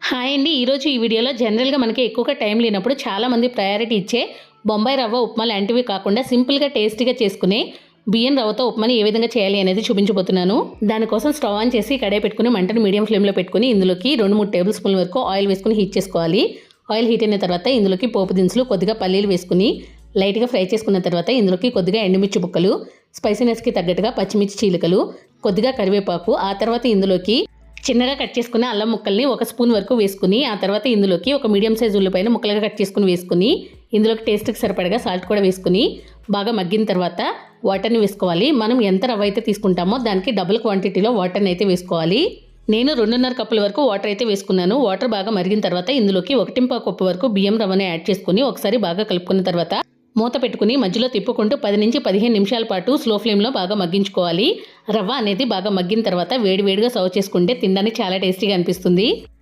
Hi అండి. ఈరోజు ఈ వీడియోలో జనరల్‌గా మనకి ఎక్కువగా టైం లేనప్పుడు చాలామంది ప్రయారిటీ ఇచ్చే బొంబాయి రవ్వ ఉప్మా లాంటివి కాకుండా సింపుల్‌గా టేస్టీగా చేసుకునే బియ్యం రవ్వతో ఉప్మాని ఏ విధంగా చేయాలి అనేది చూపించబోతున్నాను. దానికోసం స్టవ్ ఆన్ చేసి కడాయి పెట్టుకుని మంటను మీడియం ఫ్లేమ్‌లో పెట్టుకుని ఇందులోకి 2-3 టేబుల్ స్పూన్ల వరకు ఆయిల్ వేసుకుని హీట్ చేసుకోవాలి. ఆయిల్ హీట్ అయిన తర్వాత ఇందులోకి పోపు దినుసులు, కొద్దిగా పల్లీలు వేసుకుని లైట్‌గా ఫ్రై చేసుకున్న తర్వాత ఇందులోకి కొద్దిగా ఎండుమిర్చి ముక్కలు, స్పైసీనెస్‌కి తగ్గట్టుగా పచ్చిమిర్చి చీలికలు, కొద్దిగా కరివేపాకు, ఆ తర్వాత ఇందులోకి చిన్నగా కట్ చేసుకున్న అల్లం ముక్కల్ని 1 స్పూన్ వరకు వేసుకుని ఆ తర్వాత ఇందులోకి ఒక మీడియం సైజు ఉల్లిపాయను ముక్కలుగా కట్ చేసుకుని వేసుకుని ఇందులోకి టేస్ట్కి సరిపడగా సాల్ట్ కూడా వేసుకుని బాగా మగ్గిన తర్వాత వాటర్ని వేసుకోవాలి. మనం ఎంత రవ్వ అయితే తీసుకుంటామో దానికి డబుల్ క్వాంటిటీలో వాటర్ని అయితే వేసుకోవాలి. నేను 2.5 కప్పుల వరకు వాటర్ అయితే వేసుకున్నాను. వాటర్ బాగా మరిగిన తర్వాత ఇందులోకి 1.5 కప్పు వరకు బియ్యం రవ్వని యాడ్ చేసుకుని ఒకసారి బాగా కలుపుకున్న తర్వాత మూత పెట్టుకుని మధ్యలో తిప్పుకుంటూ 10 నుంచి 15 నిమిషాల పాటు స్లో ఫ్లేమ్లో బాగా మగ్గించుకోవాలి. రవ్వ అనేది బాగా మగ్గిన తర్వాత వేడివేడిగా సర్వ్ చేసుకుంటే తినడానికి చాలా టేస్టీగా అనిపిస్తుంది.